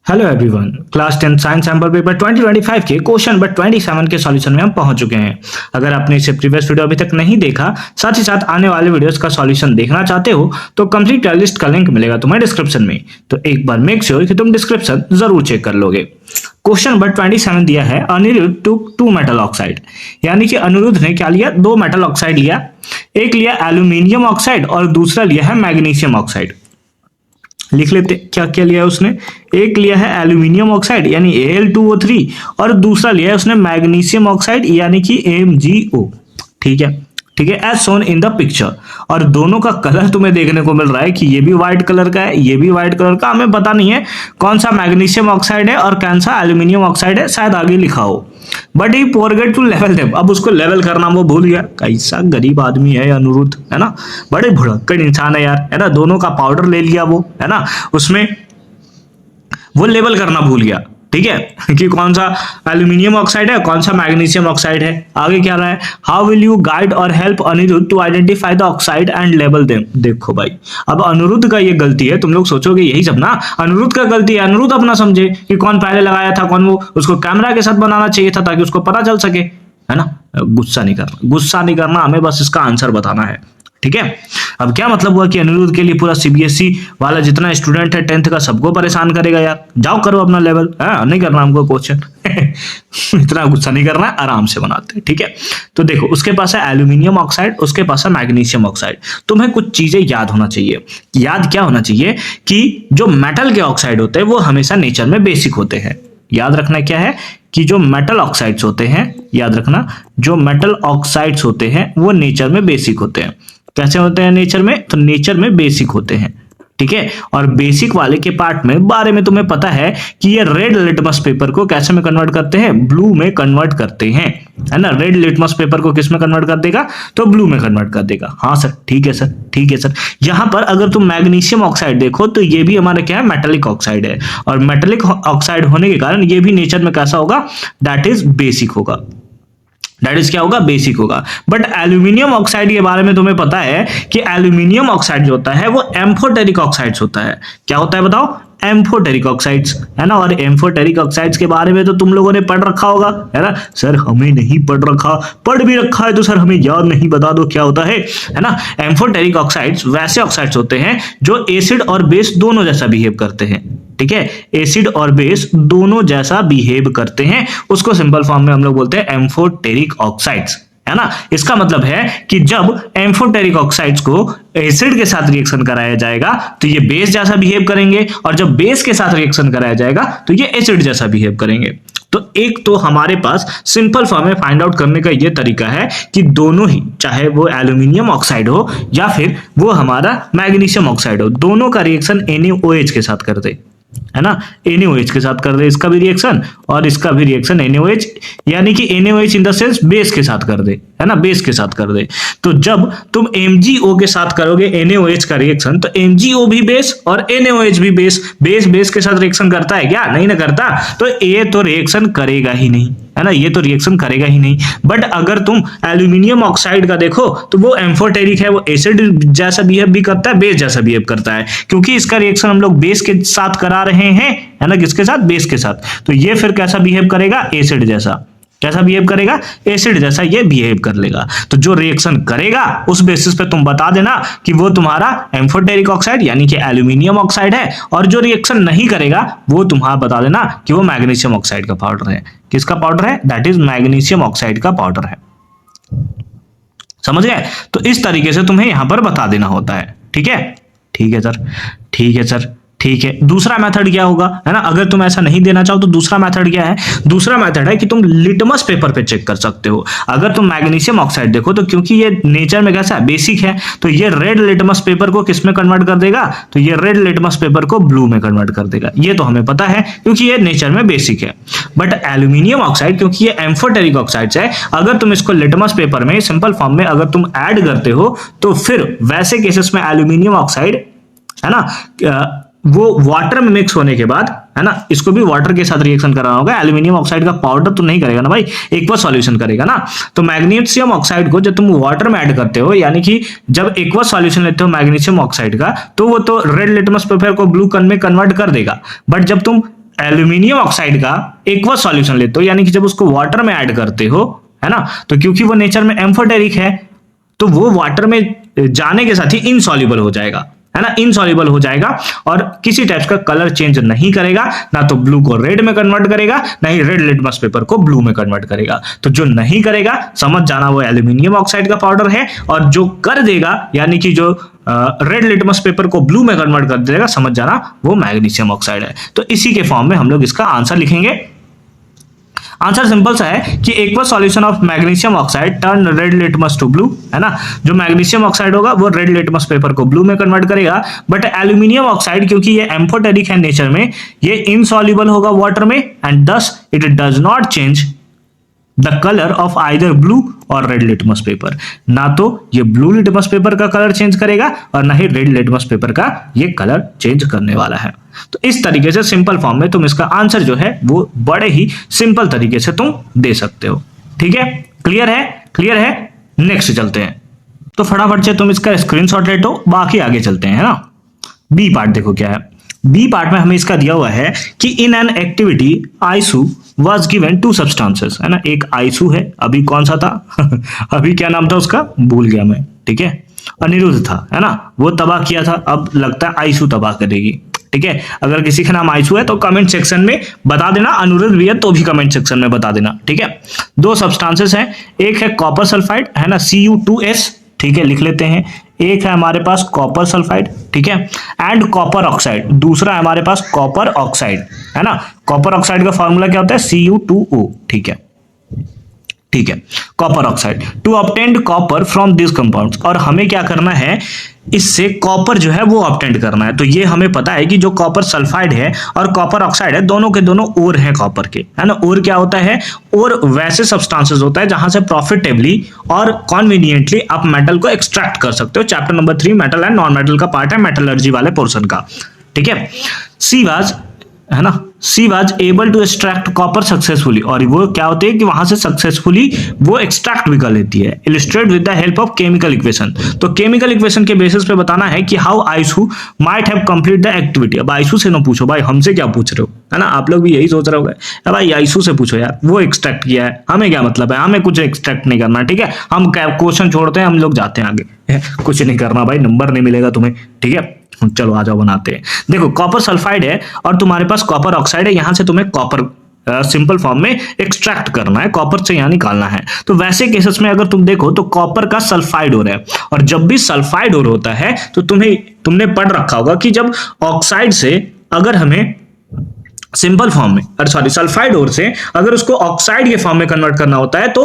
Hello everyone, class 10 science sample paper 2025 के question number 27 के solution में हम पहुंच चुके हैं। अगर आपने इससे प्रीवियस वीडियो अभी तक नहीं देखा, साथ ही साथ आने वाले वीडियोस का सॉल्यूशन देखना चाहते हो तो कंप्लीट प्लेलिस्ट का लिंक मिलेगा तुम्हें डिस्क्रिप्शन में। तो एक बार मेक श्योर कि तुम डिस्क्रिप्शन जरूर चेक कर लोगे। क्वेश्चन नंबर 27 दिया है, अनिरुद्ध टुक 2 मेटल ऑक्साइड, यानी कि अनिरुद्ध ने क्या लिया, 2 मेटल ऑक्साइड लिया। एक लिया एल्यूमिनियम ऑक्साइड और दूसरा लिया है मैग्नीशियम ऑक्साइड। लिख लेते क्या क्या लिया है उसने। एक लिया है एल्यूमिनियम ऑक्साइड यानी Al2O3 और दूसरा लिया है उसने मैग्नीशियम ऑक्साइड यानी कि MgO। ठीक है, ठीक है, as shown in the picture. और दोनों का कलर तुम्हें देखने को मिल रहा है कि ये भी व्हाइट कलर का है, ये भी व्हाइट कलर का। हमें पता नहीं है कौन सा मैग्नीशियम ऑक्साइड है और कौन सा एल्यूमिनियम ऑक्साइड है, शायद आगे लिखा हो। बट ही फॉरगेट टू लेवल देम, अब उसको लेवल करना वो भूल गया। कैसा गरीब आदमी है अनिरुद्ध, है ना, बड़े भुड़क्कड़ इंसान है यार, है ना। दोनों का पाउडर ले लिया वो, है ना, उसमें वो लेवल करना भूल गया। ठीक है, कि कौन सा एल्यूमिनियम ऑक्साइड है, कौन सा मैग्नीशियम ऑक्साइड है। आगे क्या रहा है, हाउ विल यू गाइड और help Aniruddh to identify the oxide and label them. देखो भाई, अब अनिरुद्ध का ये गलती है, तुम लोग सोचोगे यही सब ना, अनिरुद्ध का गलती है। अनिरुद्ध अपना समझे कि कौन पहले लगाया था, कौन वो, उसको कैमरा के साथ बनाना चाहिए था ताकि उसको पता चल सके, है ना। गुस्सा नहीं करना, गुस्सा नहीं करना, हमें बस इसका आंसर बताना है। ठीक है, अब क्या मतलब हुआ कि अनिरुद्ध के लिए पूरा CBSE वाला जितना स्टूडेंट है 10th का सबको परेशान करेगा यार। जाओ करो अपना लेवल, नहीं करना हमको क्वेश्चन इतना गुस्सा नहीं करना है, आराम से बनाते हैं। ठीक है, तो देखो उसके पास है एल्यूमिनियम ऑक्साइड, उसके पास है मैग्नीशियम ऑक्साइड। तुम्हें कुछ चीजें याद होना चाहिए। याद क्या होना चाहिए कि जो मेटल के ऑक्साइड होते हैं वो हमेशा नेचर में बेसिक होते हैं। याद रखना क्या है कि जो मेटल ऑक्साइड्स होते हैं, याद रखना जो मेटल ऑक्साइड्स होते हैं वो नेचर में बेसिक होते हैं। कैसे होते हैं नेचर में, तो नेचर में बेसिक होते हैं। ठीक है, और बेसिक वाले के पार्ट में बारे में तुम्हें पता है कि ये रेड लिटमस पेपर को कैसे में कन्वर्ट करते हैं, ब्लू में कन्वर्ट करते हैं, है ना। रेड लिटमस पेपर को किस में कन्वर्ट कर देगा, तो ब्लू में कन्वर्ट कर देगा। हाँ सर, ठीक है सर, ठीक है सर। यहां पर अगर तुम मैग्नीशियम ऑक्साइड देखो तो ये भी हमारा क्या है, मेटेलिक ऑक्साइड है। और मेटेलिक ऑक्साइड होने के कारण ये भी नेचर में कैसा होगा, दैट इज बेसिक होगा। दैट इज क्या होगा, बेसिक होगा। बट एल्यूमिनियम ऑक्साइड के बारे में तुम्हें पता है कि एल्यूमिनियम ऑक्साइड जो होता है वो एम्फोटेरिक ऑक्साइड्स होता है। क्या होता है बताओ, एम्फोटेरिक ऑक्साइड्स, है ना। और एम्फोटेरिक ऑक्साइड्स के बारे में तो तुम लोगों ने पढ़ रखा होगा, है ना। सर हमें नहीं पढ़ रखा, पढ़ भी रखा है तो सर हमें याद नहीं, बता दो क्या होता है ना। एम्फोटेरिक ऑक्साइड्स वैसे ऑक्साइड्स होते हैं जो एसिड और बेस दोनों जैसा बिहेव करते हैं। ठीक है, एसिड और बेस दोनों जैसा बिहेव करते हैं, उसको सिंपल फॉर्म में हम लोग बोलते हैं एम्फोटेरिक ऑक्साइड्स, है ना। इसका मतलब है कि जब एम्फोटेरिक ऑक्साइड्स को एसिड के साथ रिएक्शन कराया जाएगा तो ये बेस जैसा बिहेव करेंगे, और जब बेस के साथ रिएक्शन कराया जाएगा तो ये एसिड जैसा बिहेव करेंगे। तो एक तो हमारे पास सिंपल फॉर्म में फाइंड आउट करने का ये तरीका है कि दोनों ही, चाहे वो एल्यूमिनियम ऑक्साइड हो या फिर वो हमारा मैग्नीशियम ऑक्साइड हो, दोनों का रिएक्शन NaOH के साथ कर दे, है ना। NaOH के साथ कर दे, इसका भी रिएक्शन और इसका भी रिएक्शन NaOH, यानी कि NaOH in the sense base के साथ कर दे, है ना, बेस के साथ कर दे। तो जब तुम MgO के साथ करोगे NaOH का रिएक्शन तो MgO भी बेस और NaOH भी बेस, बेस बेस के साथ रिएक्शन करता है क्या, नहीं ना करता। तो ये तो रिएक्शन करेगा ही नहीं, है ना, ये तो रिएक्शन करेगा ही नहीं। बट अगर तुम एल्यूमिनियम ऑक्साइड का देखो तो वो एम्फोटेरिक है, वो एसिड जैसा बिहेव भी करता है, बेस जैसा बिहेव करता है, क्योंकि इसका रिएक्शन हम लोग बेस के साथ करा रहे हैं, है ना, किसके साथ, बेस के साथ। तो ये फिर कैसा बिहेव करेगा, एसिड जैसा। कैसा बिहेव करेगा, एसिड जैसा ये बिहेव कर लेगा। तो जो रिएक्शन करेगा उस बेसिस पे तुम बता देना कि वो तुम्हारा एम्फोटेरिक ऑक्साइड यानी कि एल्यूमिनियम ऑक्साइड है, और जो रिएक्शन नहीं करेगा वो तुम्हारा बता देना कि वो मैग्नीशियम ऑक्साइड का पाउडर है। किसका पाउडर है, दैट इज मैग्नीशियम ऑक्साइड का पाउडर है। समझ गए। तो इस तरीके से तुम्हें यहां पर बता देना होता है। ठीक है, ठीक है सर, ठीक है सर, ठीक है। दूसरा मेथड क्या होगा, है ना, अगर तुम ऐसा नहीं देना चाहो तो दूसरा मेथड क्या है, दूसरा मेथड है कि तुम लिटमस पेपर पे चेक कर सकते हो। अगर तुम मैग्नीशियम ऑक्साइड देखो तो क्योंकि ये नेचर में कैसा है, बेसिक है, तो ये रेड लिटमस पेपर को किस में कन्वर्ट कर देगा, तो ये रेड लिटमस पेपर को ब्लू में कन्वर्ट कर देगा। ये तो हमें पता है क्योंकि ये नेचर में बेसिक है। बट एल्यूमिनियम ऑक्साइड क्योंकि ये एम्फोटेरिक ऑक्साइड्स है, अगर तुम इसको लिटमस पेपर में सिंपल फॉर्म में अगर तुम ऐड करते हो तो फिर वैसे केसेस में एल्यूमिनियम ऑक्साइड, है ना, वो वाटर में मिक्स होने के बाद, है ना, इसको भी वाटर के साथ रिएक्शन कराना होगा। एल्यूमिनियम ऑक्साइड का पाउडर तो नहीं करेगा ना भाई, एक्वस सॉल्यूशन करेगा ना। तो मैग्नीशियम ऑक्साइड को जब तुम वाटर में ऐड करते हो, यानी कि जब एक्वस सॉल्यूशन लेते हो मैग्नीशियम ऑक्साइड का, तो वो तो रेड लिटमस पेपर को ब्लू में कन्वर्ट कर देगा। बट जब तुम एल्यूमिनियम ऑक्साइड का एक्वस सॉल्यूशन लेते हो, यानी कि जब उसको वाटर में ऐड करते हो, है ना, तो क्योंकि वो नेचर में एम्फोटेरिक है तो वो वाटर में जाने के साथ ही इनसॉल्युबल हो जाएगा, है ना, इनसॉल्युबल हो जाएगा और किसी टाइप का कलर चेंज नहीं करेगा, ना तो ब्लू को रेड में कन्वर्ट करेगा, ना ही रेड लिटमस पेपर को ब्लू में कन्वर्ट करेगा। तो जो नहीं करेगा समझ जाना वो एल्यूमिनियम ऑक्साइड का पाउडर है, और जो कर देगा यानी कि जो रेड लिटमस पेपर को ब्लू में कन्वर्ट कर देगा समझ जाना वो मैग्नीशियम ऑक्साइड है। तो इसी के फॉर्म में हम लोग इसका आंसर लिखेंगे। आंसर सिंपल सा है कि aqueous solution of magnesium oxide turn red litmus to blue, है ना, जो मैग्नीशियम ऑक्साइड होगा वो रेड लिटमस पेपर को ब्लू में कन्वर्ट करेगा। बट एल्यूमिनियम ऑक्साइड क्योंकि ये एम्फोटेरिक है नेचर में, ये इनसॉल्युबल होगा वाटर में and thus it does not change the colour of either blue और रेड लिटमस पेपर। ना तो ये ब्लू लिटमस पेपर का कलर चेंज करेगा और ना ही रेड लिटमस पेपर का ये कलर चेंज करने वाला है। तो इस तरीके से सिंपल फॉर्म में तुम इसका आंसर जो है वो बड़े ही सिंपल तरीके से तुम दे सकते हो। ठीक है, क्लियर है? क्लियर है। नेक्स्ट चलते हैं। तो फटाफट से तुम इसका स्क्रीनशॉट ले लो, बाकी आगे चलते हैं, है ना। बी पार्ट देखो क्या है। बी पार्ट में हमें इसका दिया हुआ है कि इन एन एक्टिविटी आइसू was given टू सब्सटेंसेस, है ना। एक आइसू है, अभी कौन सा था अभी क्या नाम था उसका भूल गया मैं, ठीक है, अनिरुद्ध था, है ना, वो तबाह किया था, अब लगता है आइसू तबाह करेगी। ठीक है, अगर किसी का नाम आइसू है तो कमेंट सेक्शन में बता देना, अनुरुद्ध भी है तो भी कमेंट सेक्शन में बता देना। ठीक है, दो सब्सटेंसेस हैं, एक है कॉपर सल्फाइड, है ना, Cu2S, ठीक है, लिख लेते हैं। एक है हमारे पास कॉपर सल्फाइड, ठीक है, एंड कॉपर ऑक्साइड, दूसरा है हमारे पास कॉपर ऑक्साइड, है ना। कॉपर ऑक्साइड का फॉर्मूला क्या होता है? Cu2O, ठीक है, ठीक है, copper oxide. To obtain copper from this compounds, और हमें क्या करना है, इससे कॉपर जो है वो ऑब्टेन करना है। तो ये हमें पता है कि जो कॉपर सल्फाइड है और कॉपर ऑक्साइड है दोनों के दोनों ओर हैं कॉपर के, है ना। ओर क्या होता है? ओर वैसे सब्सटेंसेस होता है जहां से प्रॉफिटेबली और कन्वीनियंटली आप मेटल को एक्सट्रैक्ट कर सकते हो। Chapter number 3 metal and non metal का पार्ट है, मेटलर्जी वाले पोर्शन का। ठीक है, सी वाज, है ना, she was able to extract copper successfully, और वो क्या होती है कि वहां से सक्सेसफुली वो एक्सट्रैक्ट भी कर लेती है। Illustrate with the help of chemical equation, तो केमिकल इक्वेशन के बेसिस पे बताना है कि हाउ आइसू might have complete the activity. अब आइसू से ना पूछो भाई, हमसे क्या पूछ रहे हो, है ना, आप लोग भी यही सोच रहे हो भाई आइसू से पूछो यार, वो एक्सट्रैक्ट किया है, हमें क्या मतलब है, हमें कुछ एक्सट्रैक्ट नहीं करना। ठीक है, हम क्वेश्चन छोड़ते हैं, हम लोग जाते हैं आगे, कुछ नहीं करना भाई, नंबर नहीं मिलेगा तुम्हें। ठीक है, चलो आ जाओ बनाते हैं। देखो कॉपर सल्फाइड है और तुम्हारे पास कॉपर ऑक्साइड है, यहां से तुम्हें कॉपर सिंपल फॉर्म में एक्सट्रैक्ट करना है, कॉपर से यहाँ निकालना है। तो वैसे केसेस में अगर तुम देखो तो कॉपर का सल्फाइड हो रहा है, और जब भी सल्फाइड हो होता है तो तुमने पढ़ रखा होगा कि जब ऑक्साइड से अगर हमें सिंपल फॉर्म में, अरे सॉरी, सल्फाइड ओर से अगर उसको ऑक्साइड के फॉर्म में कन्वर्ट करना होता है तो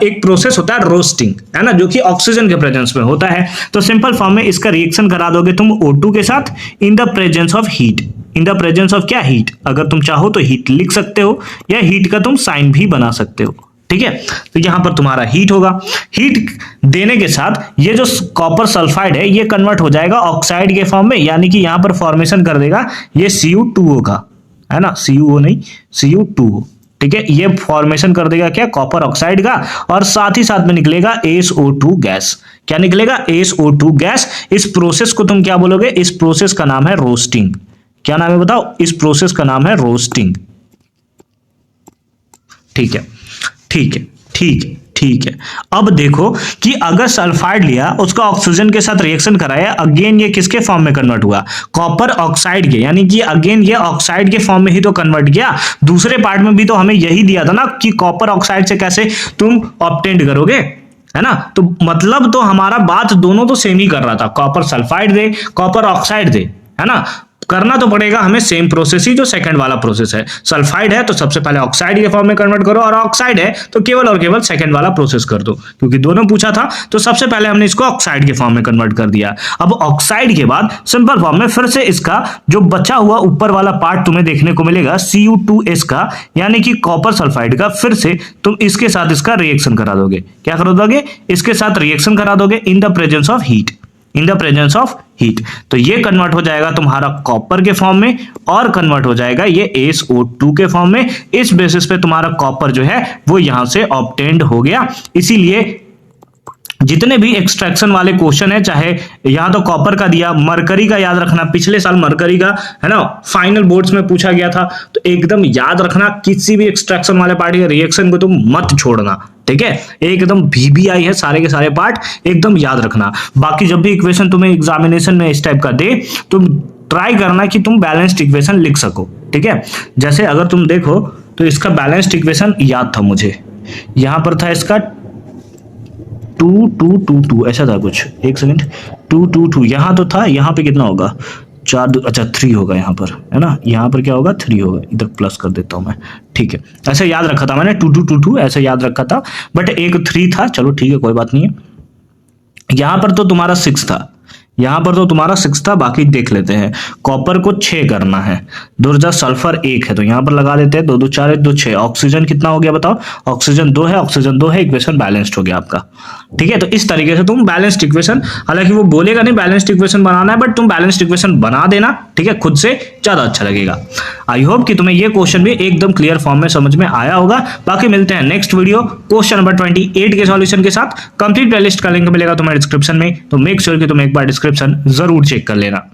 एक प्रोसेस होता है रोस्टिंग, है ना, जो कि ऑक्सीजन के प्रेजेंस में होता है। तो सिंपल फॉर्म में इसका रिएक्शन करा दोगे तुम O2 के साथ in the presence of heat, in the presence of क्या? हीट। अगर तुम चाहो तो हीट लिख सकते हो या हीट का तुम साइन भी बना सकते हो। ठीक है, तो यहां पर तुम्हारा हीट होगा, हीट देने के साथ ये जो कॉपर सल्फाइड है ये कन्वर्ट हो जाएगा ऑक्साइड के फॉर्म में, यानी कि यहां पर फॉर्मेशन कर देगा ये Cu2O का, है ना, CuO नहीं Cu2O। ठीक है, ये फॉर्मेशन कर देगा क्या? कॉपर ऑक्साइड का, और साथ ही साथ में निकलेगा SO2 गैस। क्या निकलेगा? SO2 gas. इस प्रोसेस को तुम क्या बोलोगे? इस प्रोसेस का नाम है रोस्टिंग। क्या नाम है बताओ? इस प्रोसेस का नाम है रोस्टिंग। ठीक है, ठीक है, ठीक है, ठीक है। अब देखो कि अगर सल्फाइड लिया, उसका ऑक्सीजन के साथ रिएक्शन कराया, अगेन ये किसके फॉर्म में कन्वर्ट हुआ? कॉपर ऑक्साइड के, यानी कि अगेन ये ऑक्साइड के फॉर्म में ही तो कन्वर्ट किया। दूसरे पार्ट में भी तो हमें यही दिया था ना कि कॉपर ऑक्साइड से कैसे तुम ऑब्टेन करोगे, है ना। तो मतलब तो हमारा बात दोनों तो सेम ही कर रहा था, कॉपर सल्फाइड दे, कॉपर ऑक्साइड दे, है ना। करना तो पड़ेगा हमें सेम प्रोसेस ही, जो सेकंड वाला प्रोसेस है। सल्फाइड है तो सबसे पहले ऑक्साइड के फॉर्म में कन्वर्ट करो, और ऑक्साइड है तो केवल और केवल सेकंड वाला प्रोसेस कर दो, क्योंकि दोनों पूछा था तो सबसे पहले हमने इसको ऑक्साइड के फॉर्म में कन्वर्ट कर दिया। अब ऑक्साइड के बाद सिंपल फॉर्म में फिर से इसका जो बचा हुआ ऊपर वाला पार्ट तुम्हें देखने को मिलेगा Cu2S का, यानी कि कॉपर सल्फाइड का, फिर से तुम इसके साथ इसका रिएक्शन करा दोगे। क्या करा दोगे? इसके साथ रिएक्शन करा दोगे in the presence of heat, in the presence of heat. तो ये कन्वर्ट हो जाएगा तुम्हारा कॉपर के फॉर्म में, और कन्वर्ट हो जाएगा ये SO2 के फॉर्म में। इस बेसिस पे तुम्हारा कॉपर जो है वो यहां से ऑब्टेन्ड हो गया। इसीलिए जितने भी एक्सट्रैक्शन वाले क्वेश्चन है, चाहे यहाँ तो कॉपर का दिया, मरकरी का याद रखना, पिछले साल मरकरी का है ना फाइनल बोर्ड्स में पूछा गया था, तो एकदम याद रखना, किसी भी एक्सट्रैक्शन वाले पार्ट के रिएक्शन को तुम मत छोड़ना, ठीक है। एकदम VBI है, सारे के सारे पार्ट एकदम याद रखना। बाकी जब भी इक्वेशन तुम्हें एग्जामिनेशन में इस टाइप का दे, तुम ट्राई करना कि तुम बैलेंस्ड इक्वेशन लिख सको, ठीक है। जैसे अगर तुम देखो तो इसका बैलेंस्ड इक्वेशन याद था मुझे, यहां पर था इसका 2 2 2 2 ऐसा था कुछ, एक सेकंड, 2 2 2 यहाँ तो था, यहाँ पे कितना होगा 4 अच्छा 3 होगा यहाँ पर, है ना, यहाँ पर क्या होगा 3 होगा, इधर प्लस कर देता हूँ मैं, ठीक है। ऐसे याद रखा था मैंने 2 2 2 2 ऐसे याद रखा था, बट एक 3 था, चलो ठीक है कोई बात नहीं है। यहाँ पर तो तुम्हारा 6 था, यहाँ पर तो तुम्हारा 6 था, बाकी देख लेते हैं। कॉपर को 6 करना है, 2 सल्फर 1 है, तो यहाँ पर लगा देते हैं 2 2 4 1 2 6। ऑक्सीजन कितना हो गया बताओ, ऑक्सीजन 2 है, ऑक्सीजन 2 है, इक्वेशन बैलेंस्ड हो गया आपका, ठीक है। तो इस तरीके से तुम बैलेंस्ड इक्वेशन, हालांकि वो बोलेगा नहीं बैलेंस्ड इक्वेशन बनाना है, बट तुम बैलेंस्ड इक्वेशन बना देना, ठीक है, खुद से ज्यादा अच्छा लगेगा। आई होप कि तुम्हें ये क्वेश्चन भी एकदम क्लियर फॉर्म में समझ में आया होगा। बाकी मिलते हैं नेक्स्ट वीडियो क्वेश्चन नंबर 28 के सॉल्यूशन के साथ। कंप्लीट प्लेलिस्ट का लिंक मिलेगा तुम्हारे डिस्क्रिप्शन में, तो मेक श्योर कि तुम एक बार डिस्क्रिप्शन जरूर चेक कर लेना।